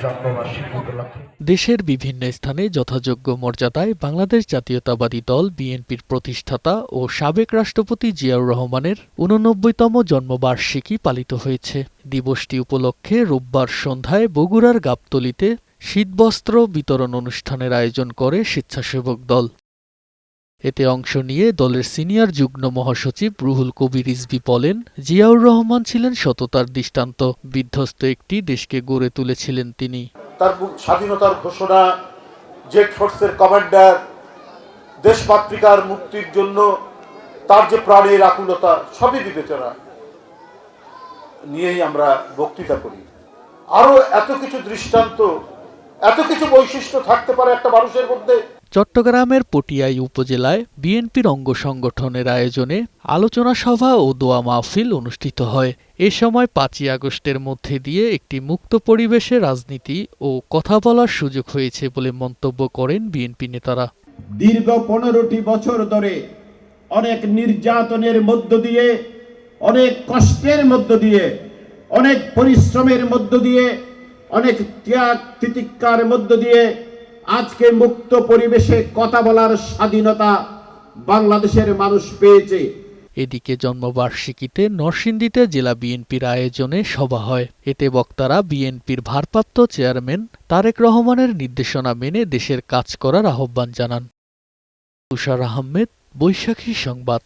জন্মবার্ষিকী উপলক্ষে দেশের বিভিন্ন স্থানে যথাযোগ্য মর্যাদায় বাংলাদেশ জাতীয়তাবাদী দল বিএনপির প্রতিষ্ঠাতা ও সাবেক রাষ্ট্রপতি জিয়াউর রহমানের ৮৯তম জন্মবার্ষিকী পালিত হয়েছে। দিবসটি উপলক্ষে রোববার সন্ধ্যায় বগুড়ার গাবতলীতে শীতবস্ত্র বিতরণ অনুষ্ঠানের আয়োজন করে স্বেচ্ছাসেবক দল। এতে অংশ নিয়ে দলের সিনিয়র যুগ্ম মহাসচিব রুহুল কবির রিজভী বলেন, জিয়াউর রহমান ছিলেন সততার দৃষ্টান্ত। বিধ্বস্ত একটি দেশকে গড়ে তুলেছিলেন তিনি। তার স্বাধীনতার ঘোষণা, জেট ফোর্সের কমান্ডার, দেশমাতৃকার মুক্তির জন্য তার যে প্রাণের আকুলতা, সবই বিবেচনা নিয়েই আমরা বক্তৃতা করি। আরো এত কিছু দৃষ্টান্ত, এত কিছু বৈশিষ্ট্য থাকতে পারে একটা মানুষের মধ্যে। চট্টগ্রামের পটিয়াই উপজেলায় বিএনপির অঙ্গ সংগঠনের আয়োজনে আলোচনা সভা ও দোয়া মাহফিল অনুষ্ঠিত হয়। এ সময় ৫ই আগস্টের মধ্যে দিয়ে একটি মুক্ত পরিবেশে রাজনীতি ও কথা বলার সুযোগ হয়েছে বলে মন্তব্য করেন বিএনপি নেতারা। দীর্ঘ ১৫টি বছর ধরে অনেক নির্যাতনের মধ্য দিয়ে, অনেক কষ্টের মধ্য দিয়ে, অনেক পরিশ্রমের মধ্য দিয়ে, অনেক ত্যাগ তিতিক্ষার মধ্য দিয়ে আজকে মুক্ত পরিবেশে কথা বলার স্বাধীনতা বাংলাদেশের মানুষ পেয়েছে। এদিকে জন্মবার্ষিকীতে নরসিংদীতে জেলা বিএনপির আয়োজনে সভা হয়। এতে বক্তারা বিএনপির ভারপ্রাপ্ত চেয়ারম্যান তারেক রহমানের নির্দেশনা মেনে দেশের কাজ করার আহ্বান জানান। তুষার আহমেদ, বৈশাখী সংবাদ।